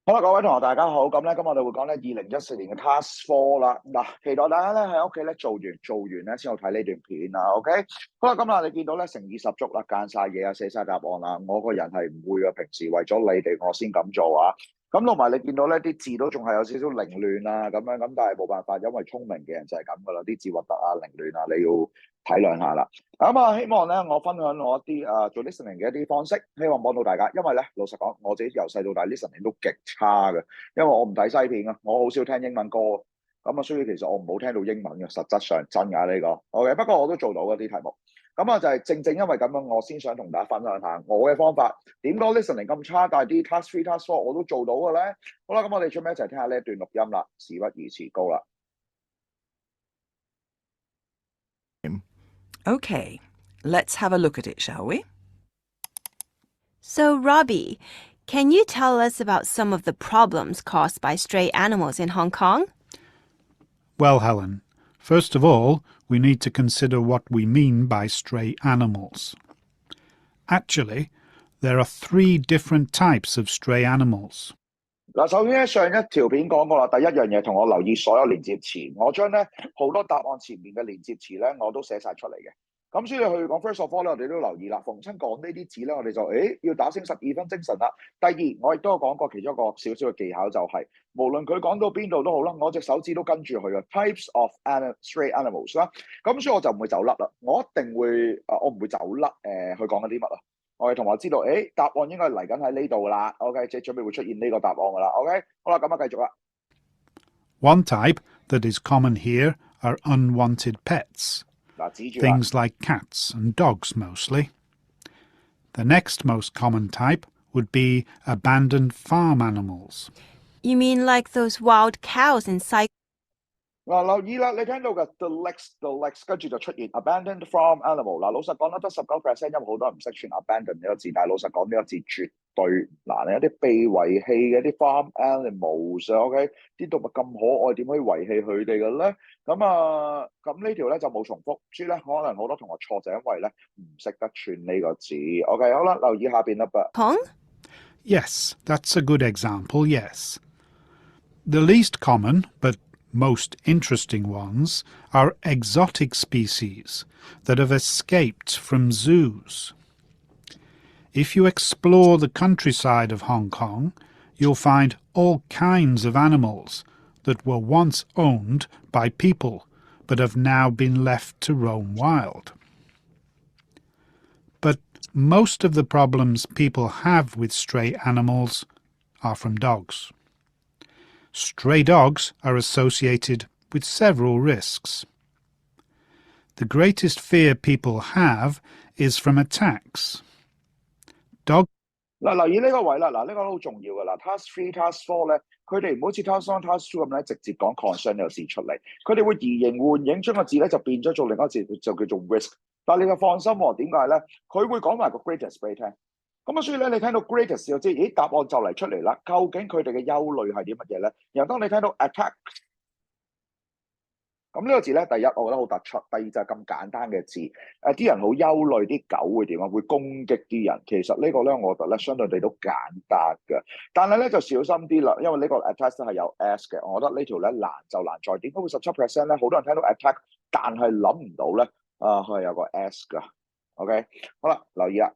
好啦，各位同學大家好，咁咧今日我哋會講咧2014年嘅 Task Four 啦。嗱，期待大家咧喺屋企咧做完咧先好睇呢段片啊。OK，好啦，咁你見到咧誠意十足啦，間晒嘢啊，寫晒答案啦。我個人係唔會嘅，平時為咗你哋我先咁做啊。咁同埋你見到咧啲字都仲係有少少凌亂啊，咁樣咁，但係冇辦法，因為聰明嘅人就係咁噶啦，啲字核突啊、凌亂啊，你要體諒下啦。希望咧我分享我一啲做 listening 嘅一啲方式，希望幫到大家。因為咧老實講，我自己由細到大 listening 都極差嘅，因為我唔睇西片啊，我好少聽英文歌，所以其實我唔好聽到英文嘅，實質上真㗎呢個。OK，不過我都做到嗰啲題目。就係正因為咁樣，我先想同大家分享下我嘅方法。點解 listening 咁差，但係啲 task three、task four 我都做到嘅咧？好啦，咁我哋準備一齊聽下呢一段錄音啦。事不宜遲，高啦。Okay, let's have a look at it, shall we? So, Robbie, can you tell us about some of the problems caused by stray animals in Hong Kong? Well, Helen, first of all, we need to consider what we mean by stray animals. Actually, there are 3 different types of stray animals. 嗱，首先咧上一條片講過啦，第一樣嘢同我留意所有連接詞，我將咧好多答案前面嘅連接詞咧我都寫晒出嚟嘅。咁所以去講 first of all 咧，我哋都留意啦。逢親講呢啲字咧，我哋就要打醒12分精神啦。第二，我亦都有講過其中一個少少嘅技巧，就係無論佢講到邊度都好啦，我隻手指都跟住佢嘅 types of stray animals 啦。咁所以我就唔會走甩啦，我一定會我唔會走甩佢講緊啲乜啊。我哋同學知道，答案應該嚟緊喺呢度啦。OK， 即係準備會出現呢個答案噶啦。OK， 好啦，咁繼續啦。One type that is common here are unwanted pets. Things like cats and dogs mostly. The next most common type would be abandoned farm animals. You mean like those wild cows in cycles? 嗱，留意啦，你聽到嘅 the next 跟住就出現 abandoned farm animal。嗱，老實講啦，得19%，因為好多人唔識串 abandon 呢個字，但係老實講呢個字絕對難啊！一啲被遺棄嘅啲 farm animals，OK， 啲動物咁可愛，點可以遺棄佢哋嘅咧？咁呢條咧就冇重複，所以咧可能好多同學錯就因為咧唔識得串呢個字。OK， 好啦，留意下邊啦噃。Pong? Yes, that's a good example, yes. The least common, but most interesting ones are exotic species that have escaped from zoos. If you explore the countryside of Hong Kong, you'll find all kinds of animals that were once owned by people but have now been left to roam wild. But most of the problems people have with stray animals are from dogs. Stray dogs are associated with several risks. The greatest fear people have is from attacks.留意呢個位啦，呢個都好重要噶啦。Task 3、Task 4咧，佢哋唔好似 Task 1、Task 2咁咧，直接講 concern 呢個字出嚟，佢哋會移形換影，將個字咧就變咗做另一個字，就叫做 risk。但係你就放心喎，點解咧？佢會講埋個 greatest 俾你聽。所以咧，你聽到 greatest 就知，答案就嚟出嚟啦。究竟佢哋嘅憂慮係啲乜嘢咧？然後當你聽到 attack， 咁呢個字咧，第一我覺得好突出，第二就係咁簡單嘅字。啲人好憂慮啲狗會點啊？會攻擊啲人。其實呢個咧，我覺得咧相對地都簡單嘅。但係咧就小心啲啦，因為呢個 attack 係有 s 嘅。我覺得呢條咧難就難在點解會17% 咧？好多人聽到 attack， 但係諗唔到咧，佢係有個 s 㗎。OK， 好啦，留意啦。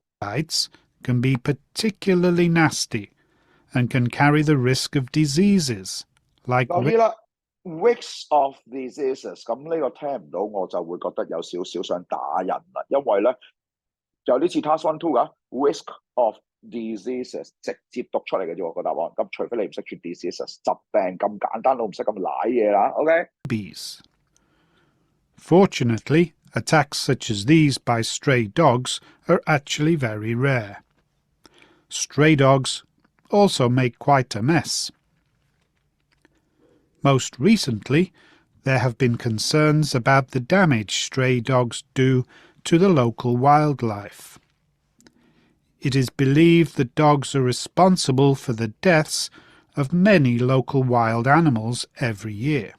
Can be particularly nasty and can carry the risk of diseases like risks of diseases。咁呢個聽唔到我就會覺得有少少想打人啦，因為咧有呢次 task 1、2噶 risk of diseases 直接讀出嚟嘅啫個答案。咁除非你唔識串 diseases 疾病咁簡單，都唔識咁瀨嘢啦。OK。Bees. Fortunately, attacks such as these by stray dogs are actually very rare. Stray dogs also make quite a mess. Most recently, there have been concerns about the damage stray dogs do to the local wildlife. It is believed that dogs are responsible for the deaths of many local wild animals every year.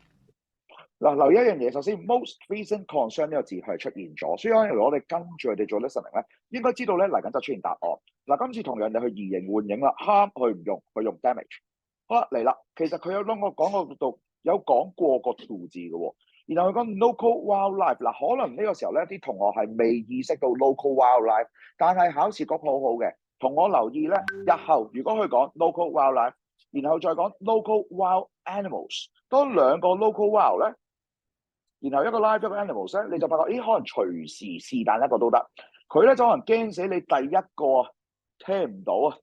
嗱，留意一樣嘢，首先 most recent concern 呢個字係出現咗，所以如果我哋跟住佢哋做 listening 咧，應該知道咧嚟緊就出現答案。嗱，今次同樣你去移形換影啦，harm 佢唔用，佢用 damage。好啦，嚟啦，其實佢有講到有講過個 to 字嘅喎，然後佢講 local wildlife 嗱，可能呢個時候咧啲同學係未意識到 local wildlife，但係考試局好好嘅，同我留意咧，日後如果佢講 local wildlife，然後再講 local wild animals，當兩個 local wild 咧，然後一個 live 一個 animals 咧，你就發覺，咦，可能隨時是但一個都得，佢咧就可能驚死你第一個啊，聽唔到啊。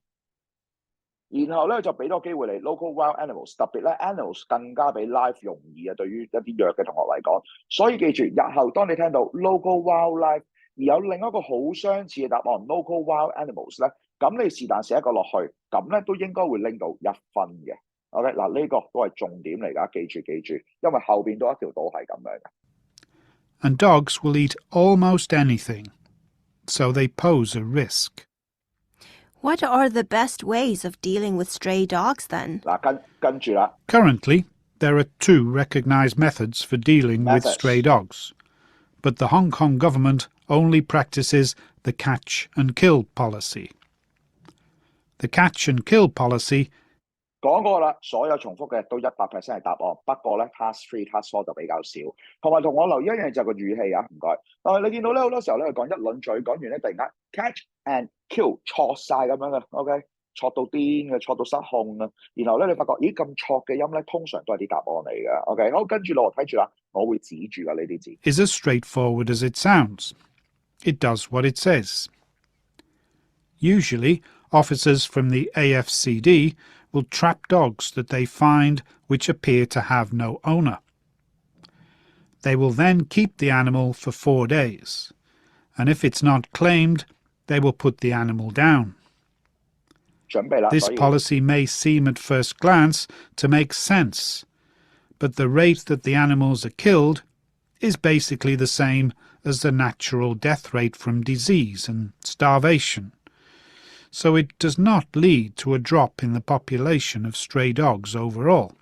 然後咧就俾多機會你 local wild animals，特別咧 animals 更加比 live 容易啊，對於一啲弱嘅同學嚟講。所以記住，日後當你聽到 local wildlife 而有另一個好相似嘅答案 local wild animals 咧，咁你是但寫一個落去，咁咧都應該會拎到1分嘅。OK， 嗱呢個都係重點嚟㗎，記住，因為後邊都一條道係咁樣嘅。And dogs will eat almost anything, so they pose a risk. What are the best ways of dealing with stray dogs then? 嗱，跟住啦。 Currently, there are 2 recognized methods for dealing with stray dogs, but the Hong Kong government only practices the catch and kill policy. The catch and kill policy 講過啦，所有重複嘅都100% 係答案。不過咧 ，task 3、task 4就比較少。同埋同我留意一樣就係個語氣啊，唔該。但係你見到咧好多時候咧，佢講一輪嘴，講完咧突然間 catch and kill 錯晒咁樣嘅 ，OK， 錯到癲嘅，錯到失控啊。然後咧你發覺，咦咁錯嘅音咧，通常都係啲答案嚟嘅。OK， 好，跟住落睇住啦，我會指住㗎呢啲字。is as straightforward as it sounds. It does what it says. Usually, officers from the AFCD will trap dogs that they find which appear to have no owner. They will then keep the animal for 4 days, and if it's not claimed, they will put the animal down. 準備啦， This 所以 policy may seem at first glance to make sense, but the rate that the animals are killed is basically the same as the natural death rate from disease and starvation. So it does not lead to a drop in the population of stray dogs overall.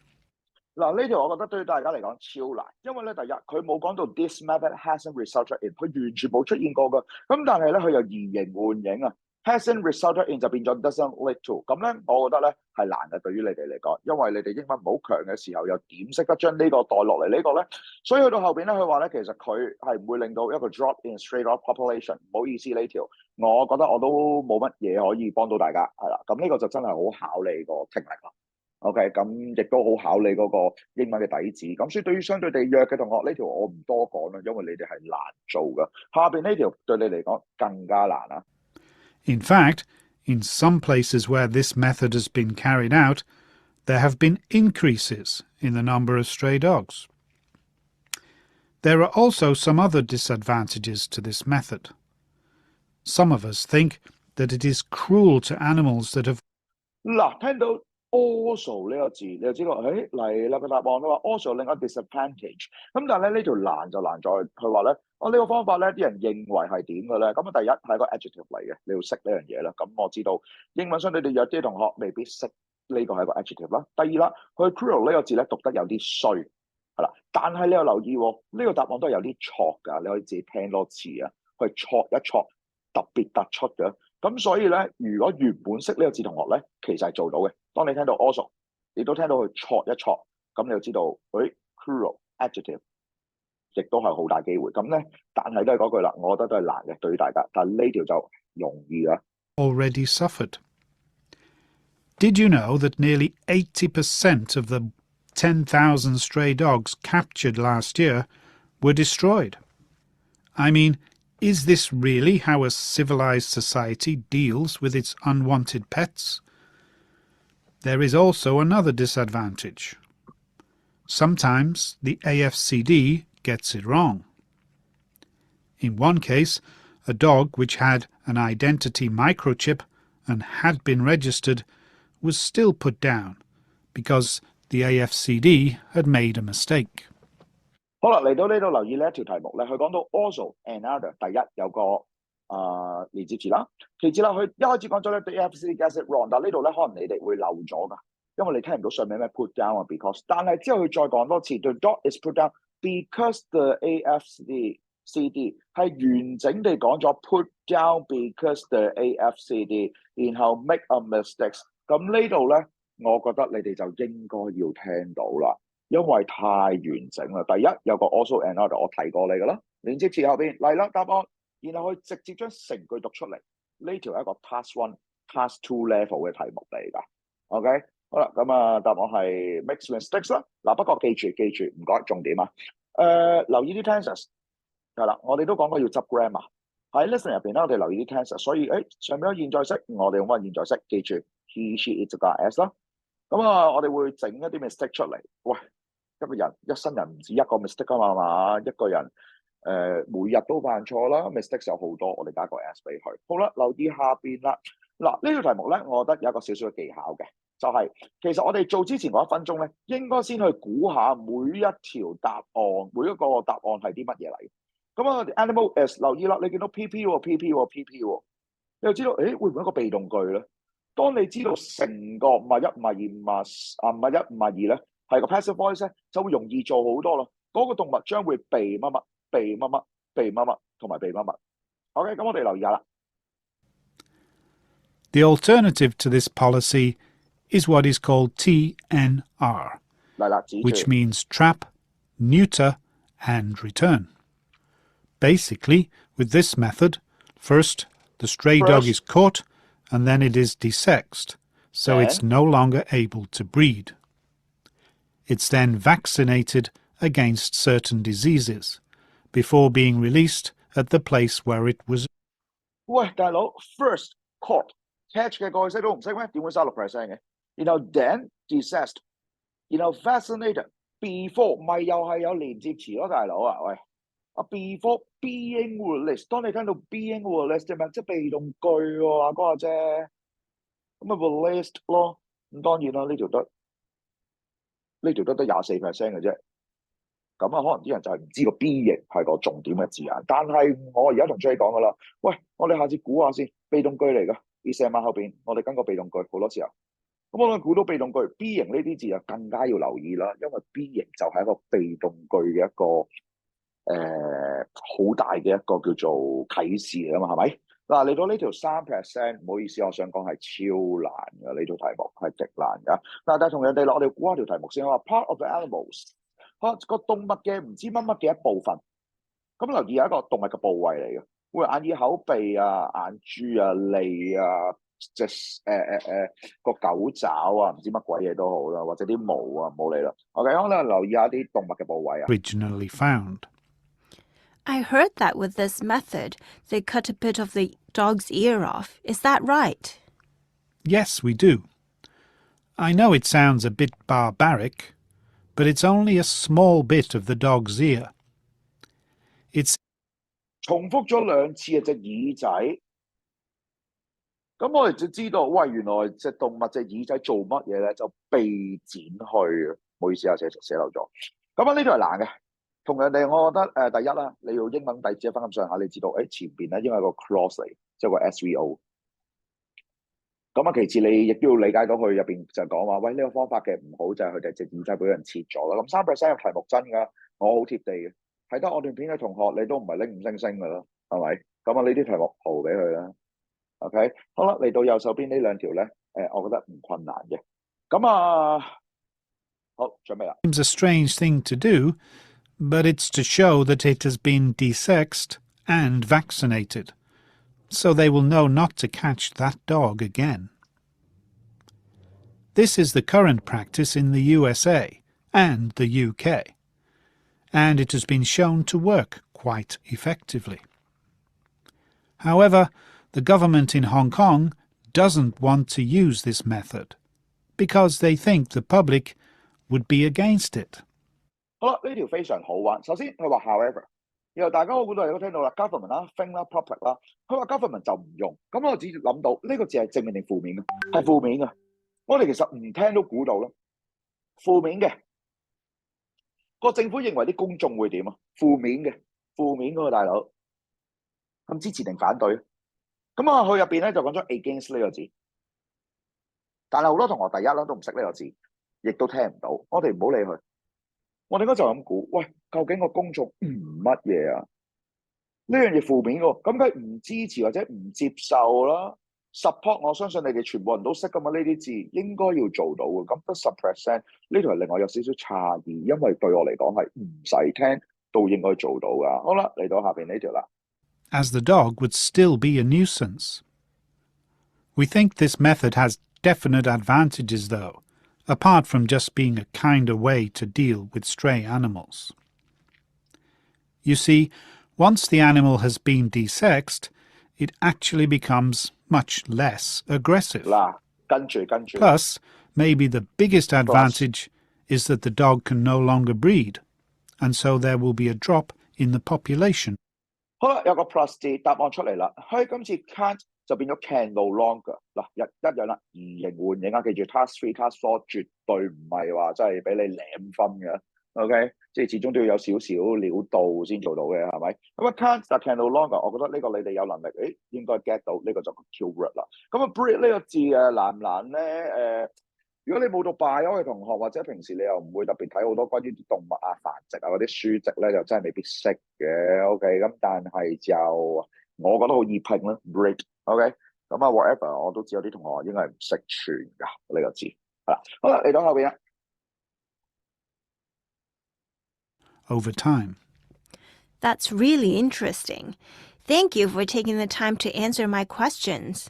嗱呢條我覺得對於大家嚟講超難，因為咧第一佢冇講到 this method hasn't resulted in，佢完全冇出現過㗎。咁但係咧佢又移形換影啊 ，hasn't resulted in 就變咗 doesn't lead to。咁咧我覺得咧係難嘅對於你哋嚟講，因為你哋英文唔好強嘅時候，又點識得將呢個代落嚟呢個咧？所以去到後邊咧，佢話咧其實佢係唔會令到一個 drop in stray dog population。唔好意思呢條，我覺得我都冇乜嘢可以幫到大家，係啦。咁呢個就真係好考你個聽力啦。OK， 咁亦都好考你嗰個英文嘅底子。咁所以對於相對地弱嘅同學，呢條我唔多講啦，因為你哋係難做㗎。下邊呢條對你嚟講更加難啊。In fact, in some places where this method has been carried out, there have been increases in the number of stray dogs. There are also some other disadvantages to this method. Some of us think that it is cruel to animals that have 嗱，聽到 also 呢個字，你就知道，嚟啦個答案都話 also 另一個 disadvantage。咁但係咧呢條難就難在佢話咧，呢個方法咧啲人認為係點嘅咧？咁啊第一係一個 adjective 嚟嘅，你要識呢樣嘢啦。咁我知道英文相對地弱啲同學未必識呢個係一個 adjective 啦。第二啦，佢 cruel 呢個字咧讀得有啲衰，係啦。但係你又留意喎，呢個答案都係有啲錯㗎，你可以自己聽多次啊，去錯一錯，特別突出嘅。咁所以咧，如果原本識呢個字同學咧，其實係做到嘅。當你聽到 also， 亦都聽到佢錯一錯，咁你就知道，cruel adjective， 亦都係好大機會。咁咧，但係都係嗰句啦，我覺得都係難嘅對於大家，但係呢條就容易啦。already suffered. Did you know that nearly 80% of the 10,000 stray dogs captured last year were destroyed? I mean, is this really how a civilized society deals with its unwanted pets? There is also another disadvantage. Sometimes the AFCD gets it wrong. In one case, a dog which had an identity microchip and had been registered was still put down because the AFCD had made a mistake. 好啦，嚟到呢度留意呢一條題目咧，佢講到 also another， 第一有個連接詞啦，其次啦，佢一開始講咗咧 the AFCD gets it wrong， 但係呢度咧可能你哋會漏咗㗎，因為你聽唔到上面咩 put down 啊 because， 但係之後佢再講多次 the dog is put down because the AFCD 係完整地講咗 put down because the AFCD， 然後 make a mistake。咁呢度咧我覺得你哋就應該要聽到啦，因為太完整啦。第一有個 also another， 我提過你㗎啦，連接詞後邊嚟啦答案，然後佢直接將成句讀出嚟。呢條係一個 task one、task two level 嘅題目嚟㗎。OK， 好啦，咁答案係 makes mistakes 啦。嗱，不過記住，唔該，重點啊。留意啲 tenses 係啦，我哋都講過要執 grammar。喺 listen 入邊咧，我哋留意啲 tenses，所以上面有現在式，我哋用翻現在式，記住 he、she、it 加 s 啦。咁我哋會整一啲 mistake 出嚟。喂，一個人一生人唔止一個 mistake 啊嘛，一個人每日都犯錯啦 ，mistakes 有好多，我哋加個 s 俾佢。好啦，留意下邊啦。嗱，呢條題目咧，我覺得有一個少少嘅技巧嘅，就係其實我哋做之前嗰1分鐘咧，應該先去估下每一條答案，每一個答案係啲乜嘢嚟。咁animal is 留意啦，你見到 PP 喎 PP 喎 PP 喎，你就知道，會唔會一個被動句咧？當你知道成個唔係1唔係2唔係1唔係2咧，係個 passive voice 咧，就會容易做好多咯。嗰個動物將會被乜乜、被乜乜、被乜乜同埋被乜乜。OK， 咁我哋留意下啦。The alternative to this policy is what is called TNR, 嚟啦，指住 which means trap, neuter, and return. Basically, with this method, first the stray dog is caught and then it is desexed, so it's no longer able to breed. It's then vaccinated against certain diseases before being released at the place where it was. 喂，大佬 ，first caught。catch 嘅過去式都唔識咩？點會36%嘅？然後 then desessed， 然後 vaccinated，before 咪又係有連接詞咯，大佬啊，喂，before being released， 當你聽到 being released 即係咩？即係被動句喎，阿哥阿姐，咁咪 released 咯。咁當然啦，呢條得24%嘅啫。咁可能啲人就係唔知個 B 型係個重點嘅字眼。但係我而家同 J 講噶啦，喂，我哋下次估下先，被動句嚟㗎。exam 後邊，我哋跟個被動句好多時候，咁我哋估到被動句 B 型呢啲字就更加要留意啦，因為 B 型就係一個被動句嘅一個好大嘅一個叫做啟示啊嘛，係咪？嗱，嚟到呢條3%，唔好意思，我想講係超難嘅呢條題目，係極難㗎。嗱，但係同樣地，我哋估下條題目先，我話 part of the animals， 個動物嘅唔知乜乜嘅一部分，咁留意有一個動物嘅部位嚟嘅。會眼耳口鼻啊、眼珠啊、脷啊、隻個狗爪啊，唔知乜鬼嘢都好啦，或者啲毛啊，唔好理啦。OK， 可能留意下啲動物嘅部位啊。Originally found. I heard that with this method, they cut a bit of the dog's ear off. Is that right? Yes, we do. I know it sounds a bit barbaric, but it's only a small bit of the dog's ear. It's 重複咗2次啊隻耳仔，咁我哋就知道，喂，原來隻動物隻耳仔做乜嘢咧？就被剪去啊！唔好意思啊，寫漏咗。咁呢條係難嘅。同樣地，我覺得第一啦，你要英文底子一分咁上下，你知道前邊咧應該係個 cross 嚟，即係個 SVO。咁其次你亦都要理解到佢入邊就講話，喂，呢個方法嘅唔好就係佢哋隻耳仔俾人切咗啦。咁3%嘅題目真㗎，我好貼地嘅。睇得我段片嘅同學，你都唔係拎5星星㗎啦，係咪？咁呢啲題目豪俾佢啦。OK， 好啦，嚟到右手邊呢2條咧，我覺得唔困難嘅。咁好，準備啦。Seems a strange thing to do, but it's to show that it has been desexed and vaccinated, so they will know not to catch that dog again. This is the current practice in the USA and the UK, and it has been shown to work quite effectively. However, the government in Hong Kong doesn't want to use this method because they think the public would be against it. 好啦，呢條非常好玩。首先佢話 however， 然後大家我估到你都聽到啦 ，government 啦、thing 啦、public 啦，佢話 government 就唔用。咁我只諗到呢個字係正面定負面嘅？係負面嘅。我哋其實唔聽都估到啦，負面嘅。個政府認為啲公眾會點啊？負面嘅，負面嗰個大佬，咁支持定反對？咁佢入邊咧就講咗 against 呢個字，但係好多同學第一啦都唔識呢個字，亦都聽唔到。我哋唔好理佢，我哋應該就咁估。喂，究竟個公眾唔乜嘢啊？呢樣嘢負面喎，咁佢唔支持或者唔接受啦。support 我相信你哋全部人都識㗎嘛，呢啲字應該要做到嘅。咁得10%呢條係令我有少少詫異，因為對我嚟講係唔使聽都應該做到㗎。好啦，嚟到下邊呢條啦。As the dog would still be a nuisance. We think this method has definite advantages though, apart from just being a kinder way to deal with stray animals. You see, once the animal has been desexed, it actually becomes much less aggressive. 嗱，跟住。 Plus, maybe the biggest advantage is that the dog can no longer breed, and so there will be a drop in the population. 好啦，有個 plus 字答案出嚟啦。佢今次 can't 就變咗 can no longer 嗱，一樣啦，移形換影啊！記住 task 3、task 4絕對唔係話真係俾你舐分嘅。OK， 即係始終都要有少少料到先做到嘅，係咪？咁啊 can't 就 can no longer， 我覺得呢個你哋有能力，應該 get 到呢個就 keyword 啦。咁啊 breed 呢個字難唔難咧？如果你冇讀 bio 嘅同學，或者平時你又唔會特別睇好多關於啲動物啊、繁殖啊嗰啲書籍咧，就真係未必識嘅。OK， 咁但係就我覺得好易拼啦 breed。OK， 咁啊 whatever， 我都知有啲同學應該係唔識串㗎呢個字。係啦，好啦，嚟到後邊啦。Over time. That's really interesting. Thank you for taking the time to answer my questions.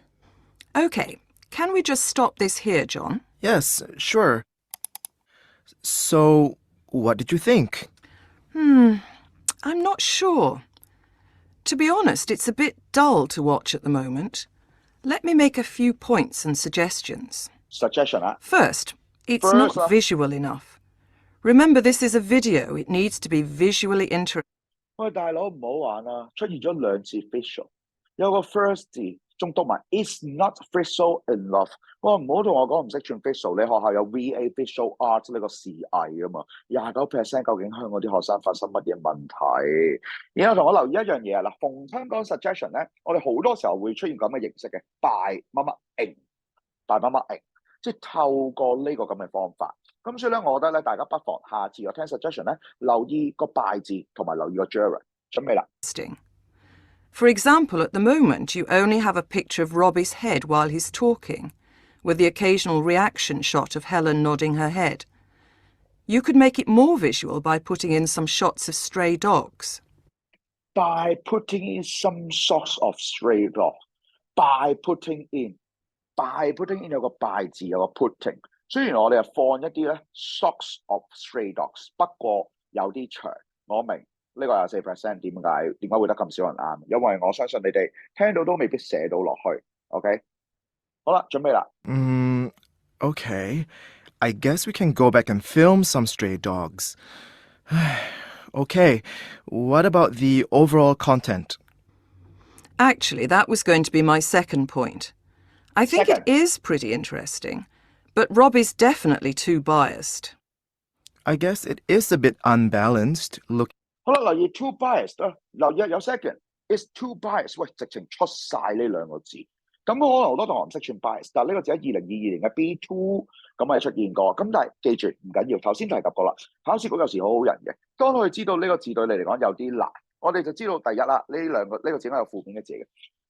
OK, can we just stop this here, John? Yes, sure. So, what did you think? I'm not sure. To be honest, it's a bit dull to watch at the moment. Let me make a few points and suggestions. Suggestion 啊。 First, it's not visual enough. Remember, this is a video. It needs to be visually interesting. 喂，大佬唔好玩啦！出現咗2次 visual， 有個 first 字仲讀埋 is not visual enough。我唔好同我講唔識串 visual， 你學校有 VA visual art 呢個視藝啊嘛，29% 究竟香港啲學生發生乜嘢問題？然後同我留意一樣嘢啊，嗱，逢香港 suggestion 咧，我哋好多時候會出現咁嘅形式嘅 by 乜乜 in，by 乜乜 in， 即係透過呢個咁嘅方法。咁所以咧，我覺得咧，大家不妨下次我聽 suggestion 咧，留意個 by 字同埋留意個 gerund。準備啦。For example, at the moment, you only have a picture of Robbie's head while he's talking, with the occasional reaction shot of Helen nodding her head. You could make it more visual by putting in some shots of stray dogs. By putting in some sorts of stray dogs. By putting in 有個 by 字，有個 putting。雖然我哋係放一啲咧 sorts of stray dogs， 不過有啲長。我明呢個24%點解會得咁少人啱？因為我相信你哋聽到都未必寫到落去。OK， 好啦，準備啦。Okay. I guess we can go back and film some stray dogs. Okay, what about the overall content? Actually, that was going to be my second point. I think it is pretty interesting, but Robbie's definitely too biased. I guess it is a bit unbalanced. Look. 好啦，留意 too biased 啊，留意有 second is too biased。喂，直情出晒呢兩個字。咁可能好多同學唔識串 bias， 但係呢個字喺2022年嘅 B2 咁係出現過。咁但係記住唔緊要，頭先提及過啦。考試局有時好好人嘅，當佢知道呢個字對你嚟講有啲難，我哋就知道第一啦，呢個字應該有負面嘅字嘅。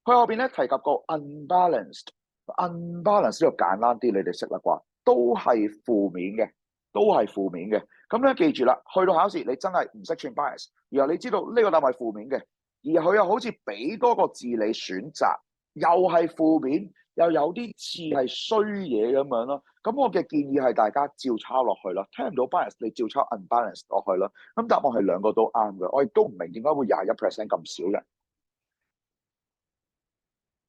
佢後邊咧提及過 unbalanced 呢個簡單啲，你哋識啦啩，都係負面嘅。咁咧記住啦，去到考試你真係唔識串 bias， 然後你知道呢個答案係負面嘅，而佢又好似俾多個字你選擇，又係負面，又有啲似係衰嘢咁樣咯。咁我嘅建議係大家照抄落去啦，聽唔到 bias 你照抄 unbalanced 落去啦。咁答案係兩個都啱嘅，我亦都唔明點解會21% 咁少人。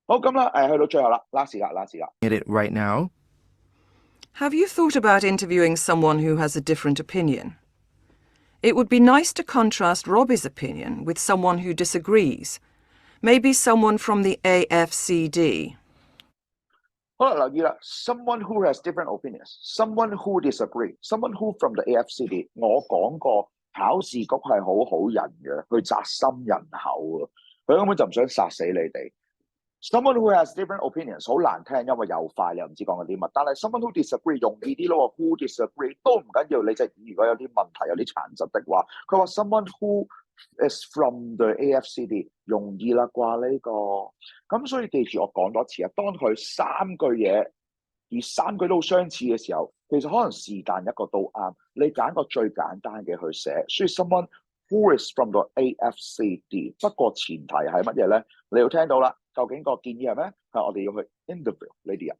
好，咁啦，去到最後啦 ，last 啦。Get it right now? Have you thought about interviewing someone who has a different opinion? It would be nice to contrast Robbie's opinion with someone who disagrees. Maybe someone from the AFCD. 好啦，留意啦 ，someone who has different opinions, someone who disagree, someone who from the AFCD。我講過，考試局係好好人嘅，去宅心仁厚啊，佢根本就唔想殺死你哋。Someone who has different opinions 好難聽，因為又快，你又唔知講緊啲乜。但係 someone who disagree 容易啲咯 ，who disagree 都唔緊要。你隻如果有啲問題、有啲殘疾的話，佢話 someone who is from the AFCD 容易啦啩呢個，咁所以記住我講多次啊，當佢3句嘢而3句都好相似嘅時候，其實可能是但一個都啱，你揀個最簡單嘅去寫。所以 someone who is from the AFCD， 不過前提係乜嘢咧？你要聽到啦，究竟個建議係咩？係我哋要去 interview 呢啲人。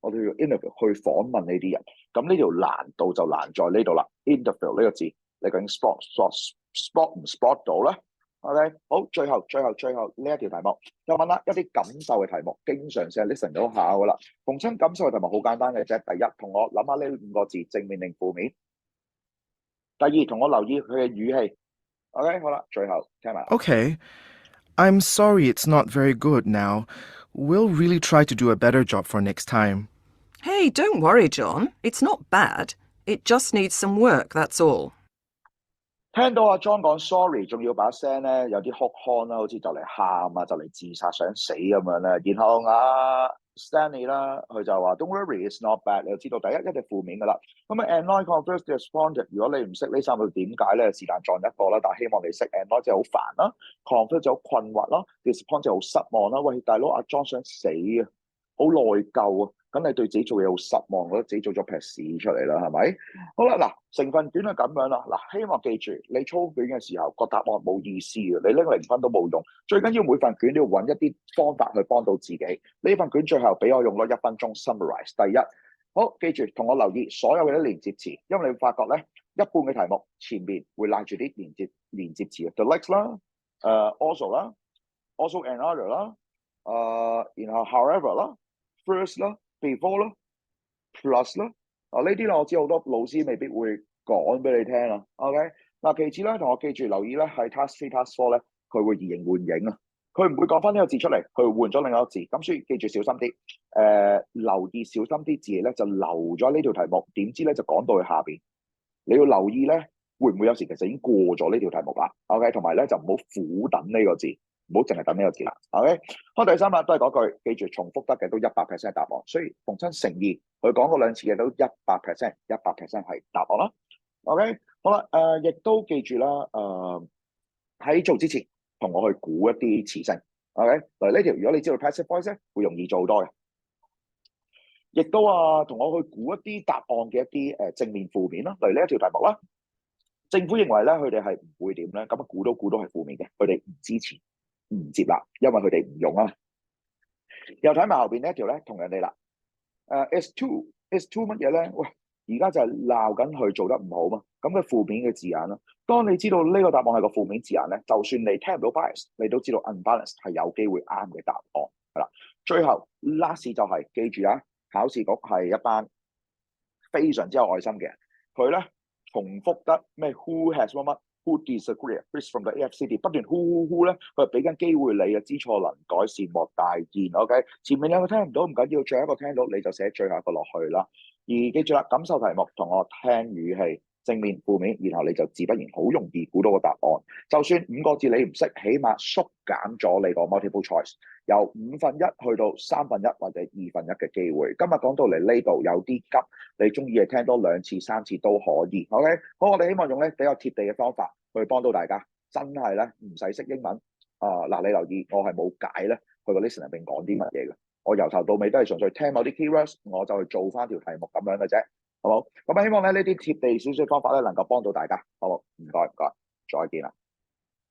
我哋要 interview 去訪問呢啲人，咁呢條難度就難在呢度啦。interview 呢個字，你究竟 spot 唔 spot 到咧 ？OK， 好，最後呢一條題目又問啦，一啲感受嘅題目，經常性 listen 都考噶啦。逢親感受嘅題目好簡單嘅啫。第一，同我諗下呢5個字，正面定負面。第二，同我留意佢嘅語氣。OK， 好啦，最後聽埋。Okay, I'm sorry it's not very good now. We'll really try to do a better job for next time. Hey, don't worry, John. It's not bad. It just needs some work, that's all. 聽到阿 John 講 sorry， 仲要把聲咧有啲哭腔啦，好似就嚟喊啊，就嚟自殺想死咁樣咧。然後Stanley 啦，佢就話 Don't worry, it's not bad。你就知道第一定負面噶啦。咁annoy, confused, disappointed。如果你唔識呢3個點解咧，是但撞一個啦。但係希望你識 annoy 就好煩啦 ，confused 就好困惑啦 ，disappointed 就好失望啦。喂，大佬阿 John 想死啊，好內疚啊！咁你對自己做嘢好失望，覺得自己做咗劈屎出嚟啦，係咪？好啦，嗱，成份卷係咁樣啦。嗱，希望記住，你操卷嘅時候個答案冇意思嘅，你拎0分都冇用。最緊要每份卷都要揾一啲方法去幫到自己。呢份卷最後俾我用咗1分鐘 summarize。第一，好記住同我留意所有嘅啲連接詞，因為你會發覺咧，一半嘅題目前面會賴住啲連接詞 the likes 啦，also 啦 ，also and other 啦，然後 however 啦 ，first 啦。before 啦 ，plus 啦，呢啲咧我知好多老師未必會講俾你聽啊。OK， 嗱其次咧，同我記住留意咧，係 task 3、task 4咧，佢會移形換影啊，佢唔會講翻呢個字出嚟，佢會換咗另一個字。咁所以記住小心啲，留意小心啲字咧就留咗呢條題目，點知咧就講到去下邊，你要留意咧會唔會有時其實已經過咗呢條題目啦。OK， 同埋咧就唔好苦等呢個字。唔好淨係等呢個字啦 ，OK。好，第3啦，都係嗰句，記住重複得嘅都100% 答案，所以逢親誠意，佢講過2次嘅都100% 係答案啦。OK， 好啦，亦都記住啦，喺做之前同我去估一啲詞性 ，OK。嗱呢條如果你知道 passive voice 咧，會容易做好多嘅。亦都同我去估一啲答案嘅一啲正面負面啦，例如呢一條題目啦，政府認為咧佢哋係唔會點咧，咁估都係負面嘅，佢哋唔支持。唔接納，因為佢哋唔用啊。又睇埋後邊呢一條咧，同人哋啦。is too 乜嘢咧？喂，而家就係鬧緊佢做得唔好嘛。咁嘅負面嘅字眼啦。當你知道呢個答案係個負面字眼咧，就算你聽唔到 bias， 你都知道 unbalance 係有機會啱嘅答案。係啦，最後 last 就係記住啊，考試局係一班非常之有愛心嘅人，佢咧重複得咩 who has 乜乜。Who disagree? Chris from the AFCD 不斷呼咧，佢係俾緊機會你啊，知錯能改善莫大焉。OK， 前面兩個聽唔到唔緊要，最後一個聽到你就寫最後一個落去啦。而記住啦，感受題目同我聽語氣，正面負面，然後你就自不然好容易估到個答案。就算5個字你唔識，起碼縮減咗你個 multiple choice， 由1/5去到1/3或者1/2嘅機會。今日講到嚟呢度有啲急，你中意聽多2次3次都可以。OK， 好，我哋希望用咧比較貼地嘅方法去幫到大家，真係咧唔使識英文。嗱，你留意我係冇解咧佢個 listen 入邊講啲乜嘢嘅，我由頭到尾都係純粹聽某啲 keywords， 我就去做翻條題目咁樣嘅啫，好冇？咁希望咧呢啲貼地少少方法咧能夠幫到大家，好冇？唔該，再見啦。